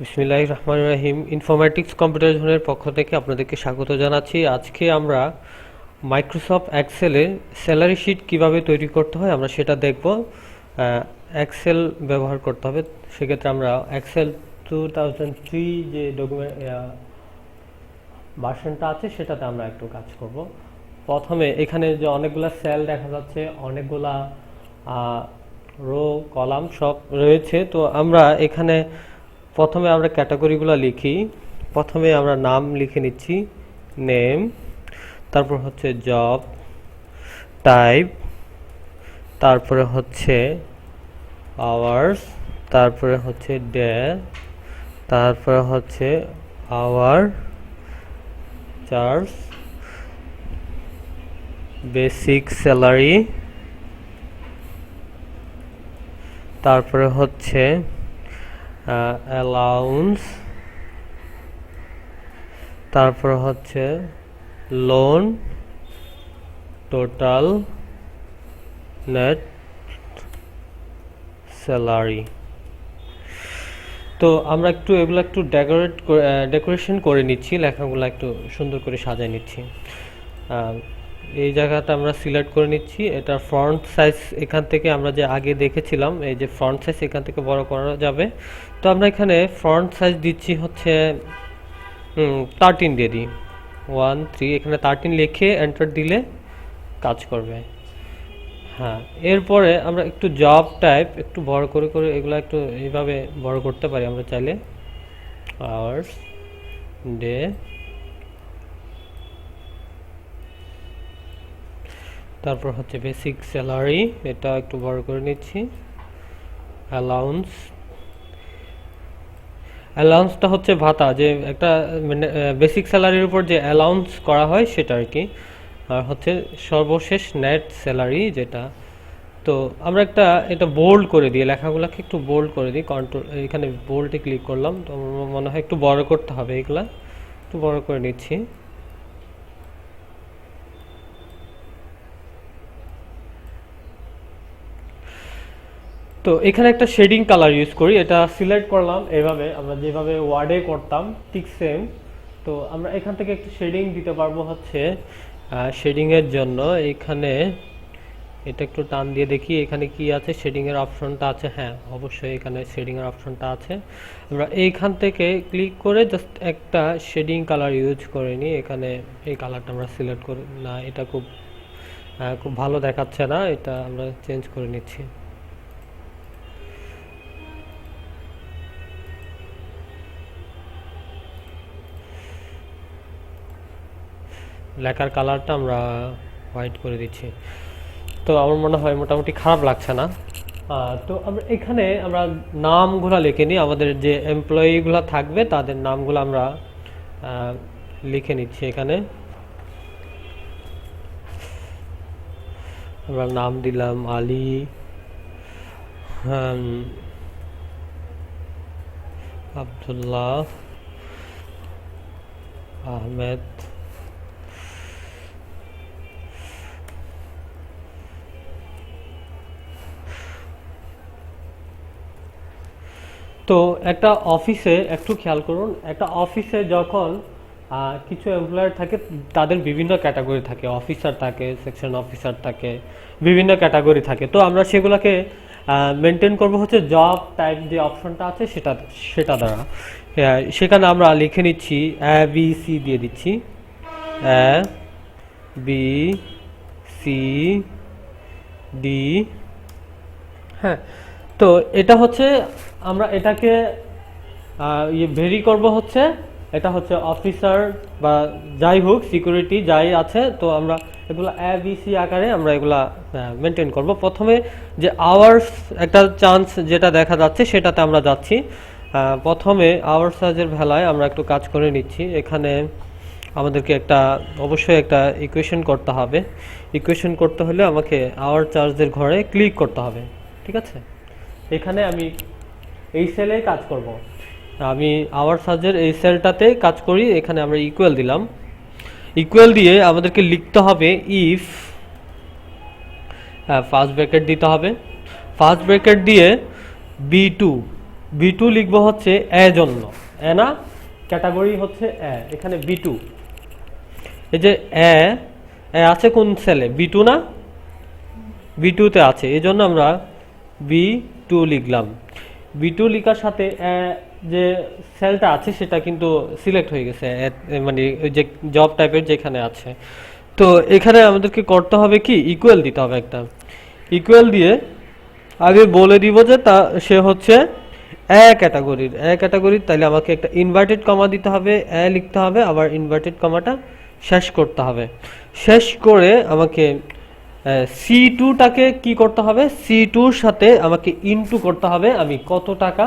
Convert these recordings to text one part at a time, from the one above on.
বিসমিল্লাহির রহমানির রহিম। Informatics computer জোনের পক্ষ থেকে আপনাদেরকে স্বাগত জানাচ্ছি। আজকে আমরা মাইক্রোসফট এক্সেলে স্যালারি শিট কিভাবে তৈরি করতে হয় আমরা সেটা দেখব। এক্সেল ব্যবহার করতে হবে, সেক্ষেত্রে আমরা এক্সেল 2003 যে ডকুমেন্ট ভার্সনটা আছে সেটাতে আমরা একটু কাজ করব। প্রথমে এখানে যে অনেকগুলা সেল দেখা যাচ্ছে, অনেকগুলা রো কলাম সব রয়েছে। তো আমরা এখানে প্রথমে আমরা ক্যাটাগরিগুলো লিখি। প্রথমে আমরা নাম লিখে নিচ্ছি, নেম, তারপর হচ্ছে জব টাইপ, তারপরে হচ্ছে আওয়ার্স, তারপরে হচ্ছে ডে, তারপরে হচ্ছে আওয়ার চার্জ, বেসিক স্যালারি, তারপরে হচ্ছে অ্যালাউন্স, তারপর হচ্ছে লোন, টোটাল নেট স্যালারি। তো আমরা এগুলো একটু ডেকোরেশন করে নিচ্ছি, লেখাগুলো একটু সুন্দর করে সাজিয়ে নিচ্ছি। এই জায়গাটা আমরা সিলেক্ট করে নিচ্ছি। এটা ফন্ট সাইজ এখান থেকে আমরা যে আগে দেখেছিলাম, এই যে ফন্ট সাইজ এখান থেকে বড় করা যাবে। তো আমরা এখানে ফন্ট সাইজ দিচ্ছি হচ্ছে 13 দিয়ে দিই, 1 3, এখানে 13 লিখে এন্টার দিলে কাজ করবে। হ্যাঁ, এরপরে আমরা একটু জব টাইপ একটু বড় করে এগুলো একটু এইভাবে বড় করতে পারি আমরা চাইলে। আওয়ার্স, ডে, তারপর হচ্ছে বেসিক স্যালারি, এটা একটু বড় করে নিচ্ছি। অ্যালাউন্স, অ্যালাউন্সটা হচ্ছে ভাতা, যে একটা মানে বেসিক স্যালারির উপর যে অ্যালাউন্স করা হয় সেটা আর কি। আর হচ্ছে সর্বশেষ নেট স্যালারি যেটা। তো আমরা এটা বোল্ড করে দিই, লেখাগুলোকে একটু বোল্ড করে দিই। কন্ট্রোল, এখানে বোল্ডে ক্লিক করলাম। তো আমার মনে হয় একটু বড় করতে হবে, এগুলা একটু বড় করে নিচ্ছি। তো এখানে একটা শেডিং কালার ইউজ করি, এটা সিলেক্ট করলাম এভাবে, আমরা যেভাবে ওয়ার্ডে করতাম ঠিক সেম। তো আমরা এখান থেকে একটু শেডিং দিতে পারবো হচ্ছে শেডিংয়ের জন্য। এখানে এটা একটু টান দিয়ে দেখি এখানে কি আছে, শেডিংয়ের অপশনটা আছে। হ্যাঁ, অবশ্যই এখানে শেডিংয়ের অপশনটা আছে। আমরা এইখান থেকে ক্লিক করে জাস্ট একটা শেডিং কালার ইউজ করে নিই। এখানে এই কালারটা আমরা সিলেক্ট করি না, এটা খুব ভালো দেখাচ্ছে না, এটা আমরা চেঞ্জ করে নিচ্ছি। লেখার কালারটা আমরা হোয়াইট করে দিচ্ছি। তো আমার মনে হয় মোটামুটি খারাপ লাগছে না। তো আমরা এখানে নামগুলো লিখে নিই, আমাদের যে এমপ্লয়িগুলো থাকবে তাদের নামগুলো আমরা লিখে নিচ্ছি। এখানে আমরা নাম দিলাম আলী, আব্দুল্লাহ, আহমেদ, তো একটা অফিসে একটু খেয়াল করুন, একটা অফিসে যখন কিছু এমপ্লয়ার থাকে তাদের বিভিন্ন ক্যাটাগরি থাকে, অফিসার থাকে, সেকশন অফিসার থাকে, বিভিন্ন ক্যাটাগরি থাকে। তো আমরা সেগুলোকে মেনটেন করব হচ্ছে জব টাইপ যে অপশনটা আছে সেটা দ্বারা। সেখানে আমরা লিখে নিচ্ছি এ বি সি দিয়ে দিচ্ছি, এ বি সি ডি। হ্যাঁ, তো এটা হচ্ছে আমরা এটাকে ভেরি করব হচ্ছে, এটা হচ্ছে অফিসার বা যাই হোক সিকিউরিটি যাই আছে। তো আমরা এগুলো এ বি সি আকারে আমরা এগুলা মেনটেন করব। প্রথমে যে আওয়ার্স একটা চান্স যেটা দেখা যাচ্ছে সেটাতে আমরা যাচ্ছি। প্রথমে আওয়ার চার্জের ভ্যালায় আমরা একটু কাজ করে নিচ্ছি। এখানে আমাদেরকে অবশ্যই একটা ইকুয়েশন করতে হবে। ইকুয়েশন করতে হলে আমাকে আওয়ার চার্জের ঘরে ক্লিক করতে হবে, ঠিক আছে? এখানে আমি এই সেলে কাজ করব, আমি আওয়ার চার্জের এই সেলটাতে কাজ করি। এখানে আমরা ইকুয়াল দিলাম, ইকুয়াল দিয়ে আমাদেরকে লিখতে হবে ইফ, ফার্স্ট ব্র্যাকেট দিতে হবে, ফার্স্ট ব্র্যাকেট দিয়ে B2 বি টু লিখবো হচ্ছে এ জন্য, এ না, ক্যাটাগরি হচ্ছে এ, এখানে বি টু, এই যে এ আছে কোন সেলে, বি টু না, বি টুতে আছে, এই জন্য আমরা বি টু লিখলাম। বি টু লিখার সাথে যে সেলটা আছে সেটা কিন্তু সিলেক্ট হয়ে গেছে, মানে ওই যে জব টাইপের যেখানে আছে। তো এখানে আমাদেরকে করতে হবে কি, ইকুয়াল দিতে হবে একটা, ইকুয়াল দিয়ে আগে বলে দিব যে তা সে হচ্ছে এ ক্যাটাগরির, তাহলে আমাকে একটা ইনভার্টেড কমা দিতে হবে, এ লিখতে হবে, আবার ইনভার্টেড কমাটা শেষ করতে হবে। শেষ করে আমাকে সি টুটাকে কি করতে হবে, সি টুর সাথে আমাকে ইনটু করতে হবে আমি কত টাকা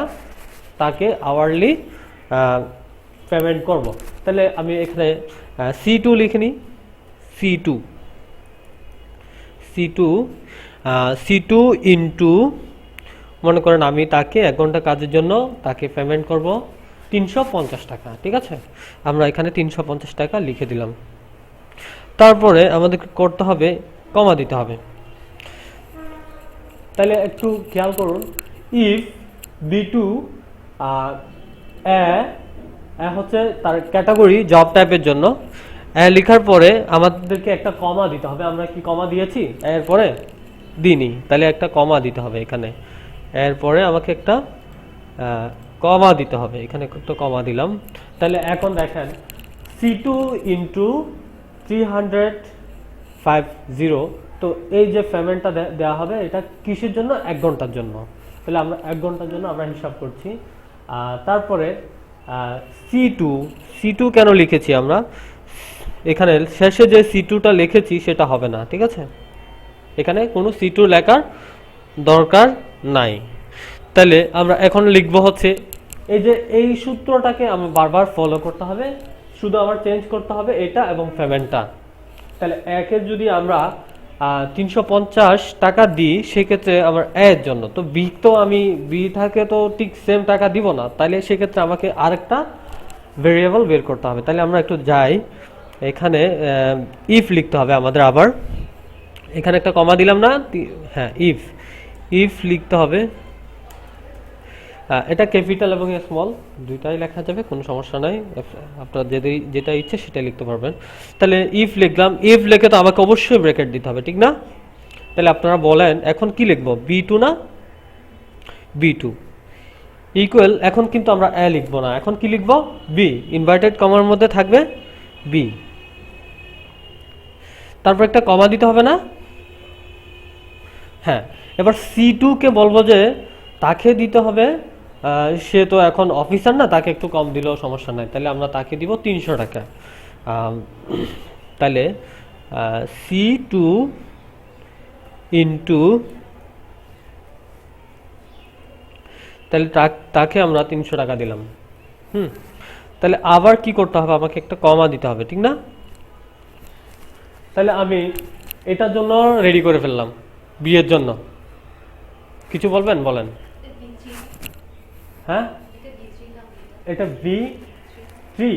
তাকে আওয়ারলি পেমেন্ট করব। তাহলে আমি এখানে সি টু লিখে নিই, C two C two C two into, মনে করেন আমি তাকে 1 ঘন্টা কাজের জন্য তাকে পেমেন্ট করব 350 টাকা, ঠিক আছে, আমরা এখানে 350 টাকা লিখে দিলাম। তারপরে আমাদেরকে করতে হবে কমা দিতে হবে। তাহলে একটু খেয়াল করুন, ইফ বি টু এ হচ্ছে তার ক্যাটাগরি জব টাইপের জন্য, লেখার পরে আমাদেরকে একটা কমা দিতে হবে। আমরা কি কমা দিয়েছি এরপরে, দিইনি, তাহলে একটা কমা দিতে হবে এখানে, এরপরে আমাকে একটা কমা দিতে হবে, এখানে একটা কমা দিলাম। তাহলে এখন দেখেন সি টু ইন্টু 350, তো এই যে পেমেন্টটা দেওয়া হবে এটা কিসের জন্য, 1 ঘন্টার জন্য। তাহলে আমরা 1 ঘন্টার জন্য আমরা হিসাব করছি। তারপরে সি টু কেন লিখেছি আমরা, এখানে শেষে যে সি টুটা লিখেছি সেটা হবে না, ঠিক আছে, এখানে কোনো সি টু লেখার দরকার নাই। তাহলে আমরা এখন লিখবো হচ্ছে এই যে এই সূত্রটাকে আমরা বারবার ফলো করতে হবে, শুধু আমার চেঞ্জ করতে হবে এটা এবং পেমেন্টটা। তাহলে একের যদি আমরা 350 টাকা দিই সেক্ষেত্রে আমার এর জন্য, তো বি তো আমি বি থাকে তো ঠিক সেম টাকা দিব না, তাহলে সেক্ষেত্রে আমাকে আরেকটা ভেরিয়েবল বের করতে হবে। তাহলে আমরা একটু যাই, এখানে ইফ লিখতে হবে আমাদের, আবার এখানে একটা কমা দিলাম না, হ্যাঁ ইফ লিখতে হবে, এটা ক্যাপিটাল এবং স্মল দুইটাই লেখা যাবে, কোনো সমস্যা নাই, আপনার যেটা ইচ্ছে সেটা লিখতে পারবেন। তাহলে ইফ লিখলাম, ইফ লিখে তো আমাকে অবশ্যই ব্র্যাকেট দিতে হবে, ঠিক না? তাহলে আপনারা বলেন এখন কি লিখবো, বি টু না, বি টু ইকুয়াল, এখন কিন্তু আমরা এ লিখবো না, এখন কি লিখবো, বি, ইনভার্টেড কমার মধ্যে থাকবে বি, তারপর একটা কমা দিতে হবে না, হ্যাঁ। এবার সি টু কে বলবো যে তাকে দিতে হবে, সে তো এখন অফিসার না, তাকে একটু কম দিলেও সমস্যা নাই, তাহলে আমরা তাকে দিব 300 টাকা। তাহলে সি টু ইন্টু, তাহলে তাকে আমরা 300 টাকা দিলাম। তাহলে আবার কি করতে হবে, আমাকে একটা কমা দিতে হবে, ঠিক না? তাহলে আমি এটার জন্য রেডি করে ফেললাম, বিয়ের জন্য কিছু বলবেন, বলেন। হ্যাঁ, এটা বি থ্রি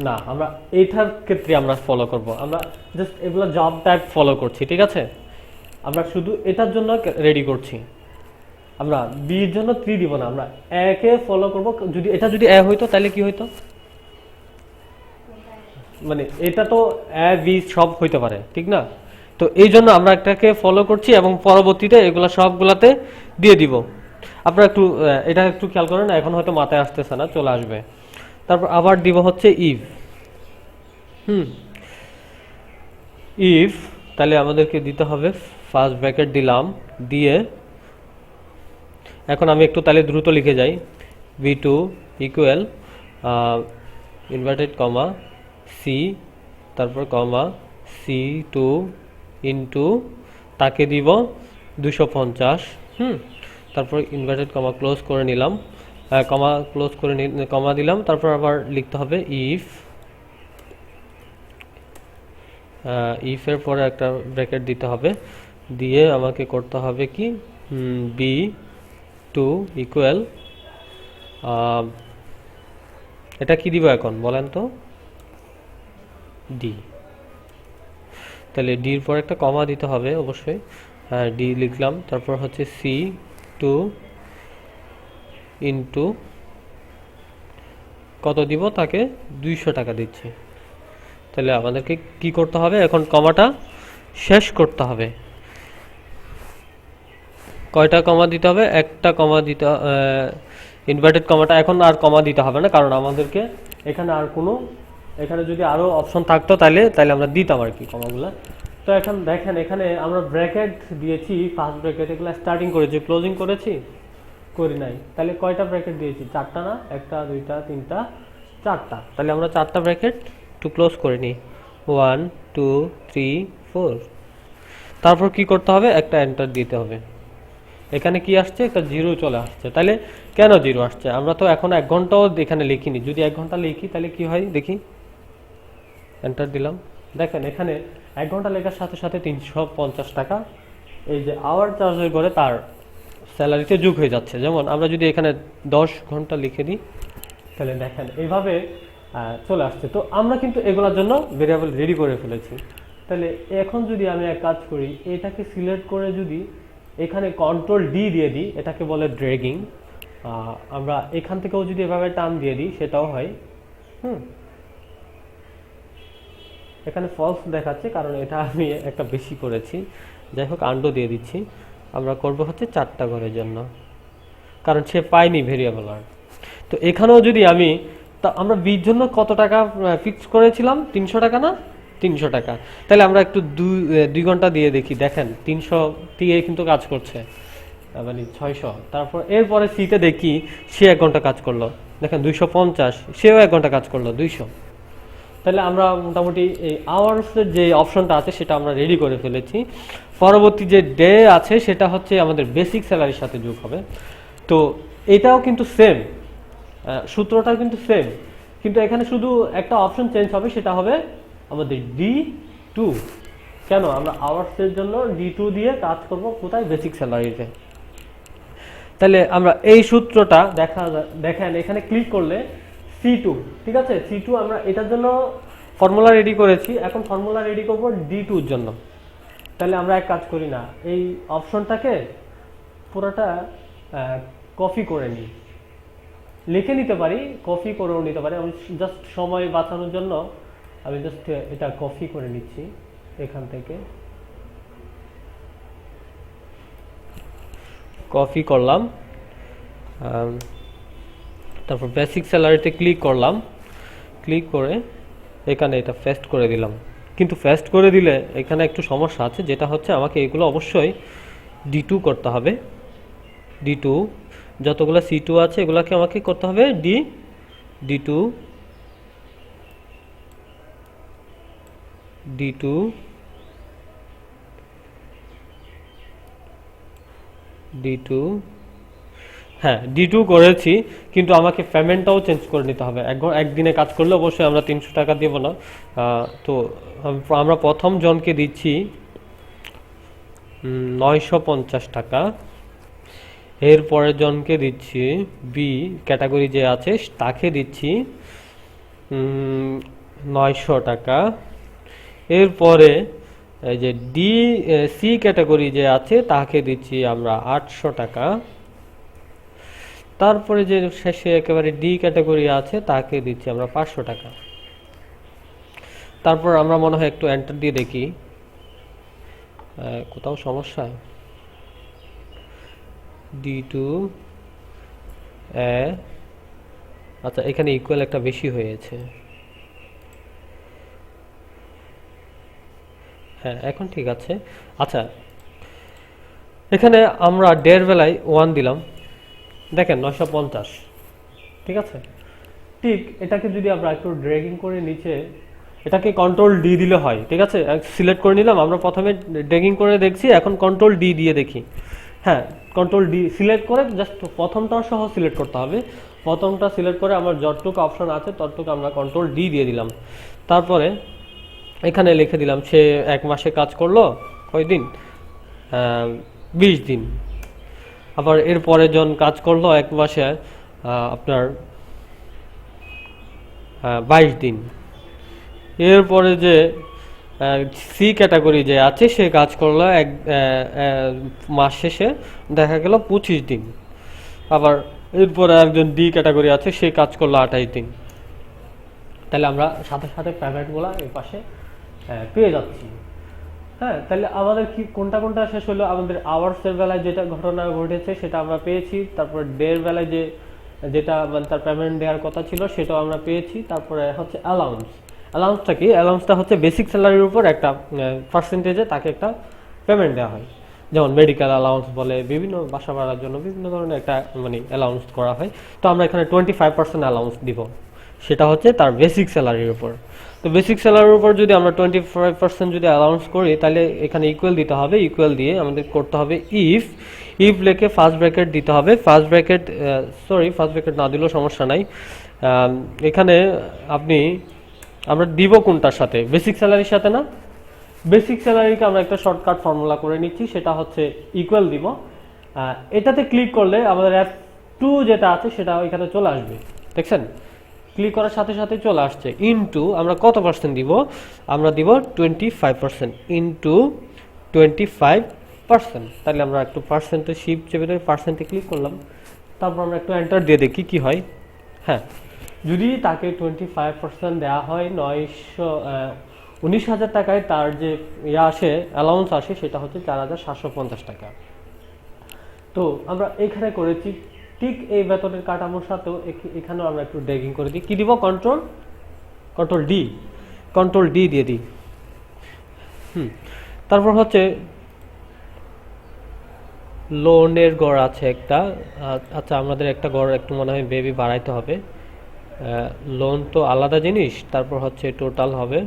না, আমরা এইটার ক্ষেত্রে আমরা ফলো করব, আমরা জাস্ট এগুলো জব টাইপ ফলো করছি, ঠিক আছে, আমরা শুধু এটার জন্য রেডি করছি, আমরা বির জন্য 3 দিব না, আমরা এ কে ফলো করব। যদি এটা যদি এ হইতো তাহলে কি হইতো, মানে এটা তো এ বি সব হইতে পারে, ঠিক না? তো এই জন্য আমরা একটাকে ফলো করছি এবং পরবর্তীতে এগুলা সবগুলাতে দিয়ে দিব। আপনারা একটু এটা একটু খেয়াল করেন, এখন হয়তো মাথায় আসতেছে না, চলে আসবে। তারপর আবার দিব হচ্ছে ইফ, ইফ, তাহলে আমাদেরকে দিতে হবে ফার্স্ট ব্র্যাকেট দিলাম, দিয়ে এখন আমি একটু তাহলে দ্রুত লিখে যাই, V two equal inverted comma C, তারপর কমা সি টু ইন্টু তাকে দিব 250, তারপর ইনভার্টেড কমা ক্লোজ করে নিলাম, কমা ক্লোজ করে কমা দিলাম, তারপর আবার লিখতে হবে ইফ, ইফের পরে একটা ব্র্যাকেট দিতে হবে, দিয়ে আমাকে করতে হবে কি, বি টু ইকুয়াল, এটা কি দিব এখন বলেন তো, ডি। তাহলে ডির পর একটা কমা দিতে হবে অবশ্যই, ডি লিখলাম, তারপর হচ্ছে সি টু ইন্টু কত দিব তাকে 200 টাকা দিচ্ছি। তাহলে আমাদেরকে কি করতে হবে, এখন কমাটা শেষ করতে হবে। কয়টা কমা দিতে হবে, একটা কমা দিতে, ইনভার্টেড কমাটা এখন আর কমা দিতে হবে না, কারণ আমাদেরকে এখানে আর কোনো, এখানে যদি আরও অপশন থাকতো তাহলে আমরা দিতাম আর কি কমাগুলো। তো এখন দেখেন এখানে আমরা ব্র্যাকেট দিয়েছি, ফার্স্ট ব্র্যাকেট এগুলো স্টার্টিং করেছি, ক্লোজিং করেছি করি নাই। তাহলে কয়টা ব্র্যাকেট দিয়েছি, চারটা না, একটা দুইটা তিনটা চারটা। তাহলে আমরা চারটা ব্র্যাকেট একটু ক্লোজ করে নিই, 1 2 3 4। তারপর কি করতে হবে, একটা এন্টার দিতে হবে। এখানে কি আসছে, একটা জিরো চলে আসছে। তাহলে কেন জিরো আসছে, আমরা তো এখন 1 ঘন্টাও এখানে লিখিনি। যদি 1 ঘন্টা লিখি তাহলে কি হয় দেখি, এন্টার দিলাম। দেখেন এখানে 1 ঘন্টা লেখার সাথে সাথে 350 টাকা এই যে আওয়ার চার্জের করে তার স্যালারিতে যোগ হয়ে যাচ্ছে। যেমন আমরা যদি এখানে 10 ঘন্টা লিখে দিই, তাহলে দেখেন এইভাবে চলে আসছে। তো আমরা কিন্তু এগুলোর জন্য ভেরিয়েবল রেডি করে ফেলেছি। তাহলে এখন যদি আমি এক কাজ করি, এটাকে সিলেক্ট করে যদি এখানে কন্ট্রোল ডি দিয়ে দিই, এটাকে বলে ড্র্যাগিং। আমরা এখান থেকেও যদি এভাবে টান দিয়ে দিই সেটাও হয়। এখানে ফলস দেখাচ্ছে কারণ এটা আমি একটা বেশি করেছি। যাই হোক, আন্ডো দিয়ে দিচ্ছি। আমরা করব হচ্ছে 4টা ঘরের জন্য, কারণ সে পায়নি ভেরিয়েবল আর। তো এখানেও যদি আমি, তা আমরা বির জন্য কত টাকা ফিক্স করেছিলাম, 300 টাকা না, 300 টাকা। তাহলে আমরা একটু 2 ঘন্টা দিয়ে দেখি। দেখেন 300 দিয়ে কিন্তু কাজ করছে, মানে 600। তারপর এরপরে সিতে দেখি সে 1 ঘন্টা কাজ করলো, দেখেন 250, সেও 1 ঘন্টা কাজ করলো 200। তাহলে আমরা মোটামুটি এই আওয়ার্সের যে অপশনটা আছে সেটা আমরা রেডি করে ফেলেছি। পরবর্তী যে ডে আছে সেটা হচ্ছে আমাদের বেসিক স্যালারির সাথে যোগ হবে। তো এটাও কিন্তু সেম, সূত্রটা কিন্তু সেম, কিন্তু এখানে শুধু একটা অপশন চেঞ্জ হবে, সেটা হবে আমাদের D2। কেন, আমরা আওয়ার্সের জন্য D2 দিয়ে কাজ করব কোথায়, বেসিক স্যালারিতে। তাহলে আমরা এই সূত্রটা দেখেন এখানে ক্লিক করলে C2, ঠিক আছে, C2 আমরা এটার জন্য ফর্মুলা রেডি করেছি। এখন ফর্মুলা রেডি করব D2 এর জন্য। তাহলে আমরা এক কাজ করি না, এই অপশনটাকে পুরোটা কপি করে নিই, লিখে নিতে পারি, কপি করেও নিতে পারি। আমি জাস্ট সময় বাঁচানোর জন্য আমি জাস্ট এটা কপি করে নিচ্ছি এখান থেকে, কপি করলাম। তারপর বেসিক স্যালারিতে ক্লিক করলাম, ক্লিক করে এখানে এটা পেস্ট করে দিলাম। কিন্তু পেস্ট করে দিলে এখানে একটু সমস্যা আছে, যেটা হচ্ছে আমাকে এগুলো অবশ্যই D2 করতে হবে। D2 যতগুলো C2 আছে এগুলাকে আমাকে করতে হবে D2 D2 হ্যাঁ, D2 করেছি, কিন্তু আমাকে পেমেন্টটাও চেঞ্জ করে নিতে হবে। একদিনে কাজ করলে অবশ্যই আমরা 300 টাকা দেব না। তো আমরা প্রথম জনকে দিচ্ছি 950 টাকা, এর পরের জনকে দিচ্ছি, বি ক্যাটাগরি যে আছে তাকে দিচ্ছি 900 টাকা। এরপরে এই যে সি ক্যাটাগরি যে আছে তাকে দিচ্ছি আমরা 800 টাকা। তারপরে যে শেষে একেবারে ডি ক্যাটাগরি আছে তাকে দিচ্ছি আমরা 500 টাকা। তারপর আমরা মনে হয় একটু এন্টার দিয়ে দেখি কোথাও সমস্যা। D2 আচ্ছা, এখানে ইকুয়াল একটা বেশি হয়েছে। হ্যাঁ, এখন ঠিক আছে। আচ্ছা, এখানে আমরা ডের বেলায় 1 দিলাম, দেখেন 950, ঠিক আছে। ঠিক এটাকে যদি আমরা একটু ড্র্যাগিং করে নিচে, এটাকে কন্ট্রোল ডি দিলে হয়, ঠিক আছে। সিলেক্ট করে নিলাম, আমরা প্রথমে ড্র্যাগিং করে দেখছি, এখন কন্ট্রোল ডি দিয়ে দেখি। হ্যাঁ, কন্ট্রোল ডি সিলেক্ট করে জাস্ট প্রথমটা সহ সিলেক্ট করতে হবে। প্রথমটা সিলেক্ট করে আমার যতটুকু অপশন আছে ততটুকু আমরা কন্ট্রোল ডি দিয়ে দিলাম। তারপরে এখানে লিখে দিলাম সে 1 মাসে কাজ করলো কয়দিন, 20 দিন। আবার এরপরে জন কাজ করলো 1 মাসে আপনার 22 দিন। এরপরে যে সি ক্যাটাগরি যে আছে সে কাজ করলো 1 মাস শেষে দেখা গেল 25 দিন। আবার এরপরে একজন ডি ক্যাটাগরি আছে, সে কাজ করলো 28 দিন। তাহলে আমরা সাথে সাথে পেমেন্টগুলো এই পাশে পেয়ে যাচ্ছি। হ্যাঁ, তাহলে আমাদের কি কোনটা কোনটা শেষ হলো? আমাদের আওয়ার্সের বেলায় যেটা ঘটনা ঘটেছে সেটা আমরা পেয়েছি, তারপর ডের বেলায় যেটা মানে তার পেমেন্ট দেওয়ার কথা ছিল সেটাও আমরা পেয়েছি। তারপরে হচ্ছে অ্যালাউন্সটা কি? অ্যালাউন্সটা হচ্ছে বেসিক স্যালারির উপর একটা পার্সেন্টেজে তাকে একটা পেমেন্ট দেওয়া হয়, যেমন মেডিকেল অ্যালাউন্স বলে, বিভিন্ন বাসা ভাড়ার জন্য বিভিন্ন ধরনের একটা মানে অ্যালাউন্স করা হয়। তো আমরা এখানে 25% অ্যালাউন্স দিব, সেটা হচ্ছে তার বেসিক স্যালারির উপর। তো বেসিক স্যালারির উপর যদি আমরা 25% যদি অ্যালাউন্স করি, তাহলে এখানে ইকুয়াল দিতে হবে। ইকুয়াল দিয়ে আমাদের করতে হবে ইফ লেখে ফার্স্ট ব্র্যাকেট দিতে হবে। ফার্স্ট ব্র্যাকেট না দিলেও সমস্যা নাই। এখানে আমরা দিব কোনটার সাথে? বেসিক স্যালারির সাথে না? বেসিক স্যালারিকে আমরা একটা শর্টকাট ফর্মুলা করে নিচ্ছি, সেটা হচ্ছে ইকুয়াল দিব। এটাতে ক্লিক করলে আমাদের F2 যেটা আছে সেটা এখানে চলে আসবে, দেখছেন? ক্লিক করার সাথে সাথে চলে আসছে। ইনটু আমরা কত পার্সেন্ট দিব? আমরা দিব 25%, ইনটু 25%। তাহলে আমরা একটু পার্সেন্টে শিফট চেপে ধরে পার্সেন্টে ক্লিক করলাম, তারপর আমরা একটু এন্টার দিয়ে দেখি কি হয়। হ্যাঁ, যদি তাকে 25% দেওয়া হয় 19,000 টাকায়, তার যে আসে অ্যালাউন্স আসে সেটা হচ্ছে 4,750 টাকা। তো আমরা এখানে করেছি ঠিক এই বেতনের কাঠামোর সাথেও এখানেও আমরা একটু ড্র্যাগিং করে দিই। কি দিব? কন্ট্রোল ডি দিয়ে দিই। তারপর হচ্ছে লোনের গড় আছে একটা। আচ্ছা, আমাদের একটা গড় একটু মনে হয় বেবি বাড়াইতে হবে। লোন তো আলাদা জিনিস, তারপর হচ্ছে টোটাল হবে।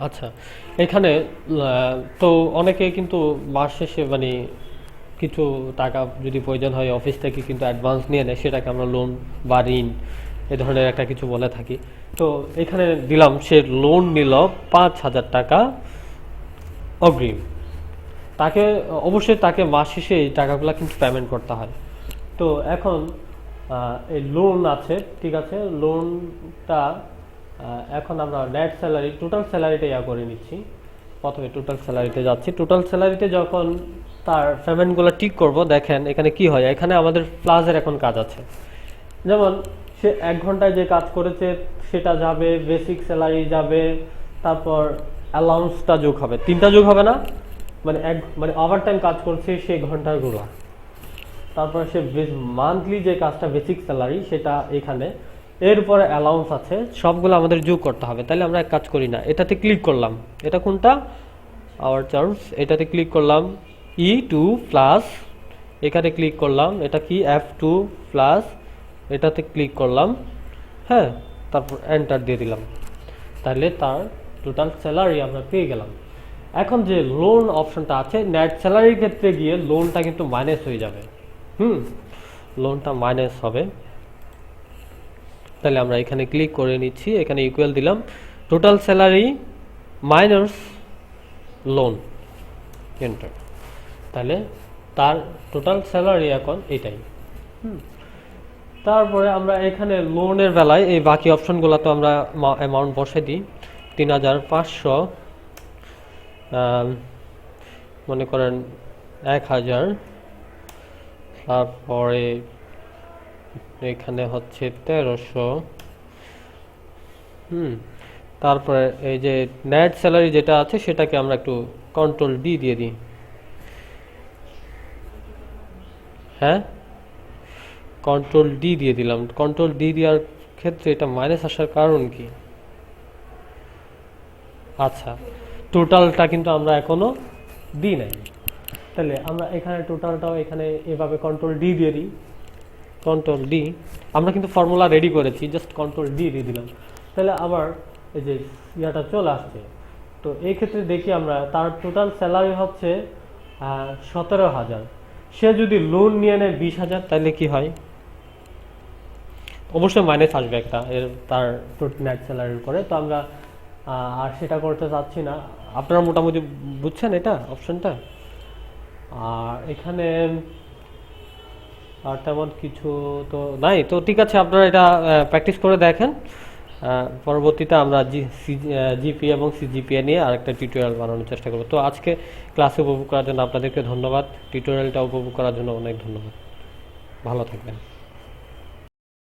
আচ্ছা, এখানে তো অনেকে কিন্তু মাস শেষে মানে কিছু টাকা যদি প্রয়োজন হয় অফিস থেকে কিন্তু অ্যাডভান্স নিয়ে নেয়, সেটাকে আমরা লোন বা ঋণ এ ধরনের একটা কিছু বলে থাকি। তো এখানে দিলাম সে লোন নিল 5,000 টাকা অগ্রিম। তাকে মাস শেষে এই টাকাগুলো কিন্তু পেমেন্ট করতে হয়। তো এখন এই লোন আছে, ঠিক আছে, লোনটা এখন আমরা নেট স্যালারি টোটাল স্যালারিটা করে নিচ্ছি। প্রথমে টোটাল স্যালারিতে যাচ্ছি। টোটাল স্যালারিতে যখন তার পেমেন্টগুলো ঠিক করব, দেখেন এখানে কি হয়। এখানে আমাদের প্লাসের এখন কাজ আছে, যেমন সে 1 ঘন্টায় যে কাজ করেছে সেটা যাবে, বেসিক স্যালারি যাবে, তারপর অ্যালাউন্সটা যোগ হবে, 3টা যোগ হবে না? মানে ওভার টাইম কাজ করছে সেই ঘন্টাগুলো, তারপর সে মান্থলি যে কাজটা বেসিক স্যালারি সেটা এখানে, এর উপরে অ্যালাউন্স আছে, সবগুলো আমাদের যোগ করতে হবে। তাহলে আমরা এক কাজ করি না, এটাতে ক্লিক করলাম। এটা কোনটা? Hour charge. এটাতে ক্লিক করলাম, E2 প্লাস, এখানে ক্লিক করলাম, এটা কি F2 প্লাস, এটাতে ক্লিক করলাম। হ্যাঁ, তারপর এন্টার দিয়ে দিলাম। তাহলে তার টোটাল স্যালারি আমরা পেয়ে গেলাম। এখন যে লোন অপশনটা আছে, নেট স্যালারির ক্ষেত্রে গিয়ে লোনটা কিন্তু মাইনাস হয়ে যাবে। লোনটা মাইনাস হবে। তাহলে আমরা এখানে ক্লিক করে নিচ্ছি, এখানে ইকুয়াল দিলাম total salary minus loan, enter. তাহলে তার টোটাল স্যালারি এখন এটাই। তারপরে আমরা এখানে লোনের বেলায় এই বাকি অপশনগুলো তো আমরা অ্যামাউন্ট বসে দিই। 3,500, মনে করেন 1,000, তারপরে এখানে হচ্ছে 1,300। তারপরে এই যে নেট স্যালারি যেটা আছে সেটাকে আমরা একটু কন্ট্রোল ডি দিয়ে দিই। হ্যাঁ, কন্ট্রোল ডি দিয়ে দিলাম। কন্ট্রোল ডি দেওয়ার ক্ষেত্রে এটা মাইনাস আসার কারণ কি? আচ্ছা, টোটালটা কিন্তু আমরা এখনো দিই নাই। তাহলে আমরা এখানে টোটালটাও এখানে এভাবে কন্ট্রোল ডি দিয়ে দিই। কন্ট্রোল ডি, আমরা কিন্তু ফর্মুলা রেডি করেছি, জাস্ট কন্ট্রোল ডি দিয়ে দিলাম। তাহলে আমার এই যে ইয়াটা চলে আসছে। তো এই ক্ষেত্রে দেখি আমরা তার টোটাল স্যালারি হচ্ছে 17,000। সে যদি লোন নিয়ে নেয় 20,000, তাহলে কি হয়? অবশ্যই মাইনাস আসবে একটা তার নেট স্যালারির উপরে। তো আমরা আর সেটা করতে চাচ্ছি না। আপনারা মোটামুটি বুঝছেন এটা অপশনটা। আর এখানে আর তেমন কিছু তো নাই। তো ঠিক আছে, আপনারা এটা প্র্যাকটিস করে দেখেন। পরবর্তীতে আমরা জিপিএ এবং সিজিপিএ নিয়ে আরেকটা টিউটোরিয়াল বানানোর চেষ্টা করব। তো আজকে ক্লাসে উপভোগ করার জন্য আপনাদেরকে ধন্যবাদ, টিউটোরিয়ালটা উপভোগ করার জন্য অনেক ধন্যবাদ। ভালো থাকবেন।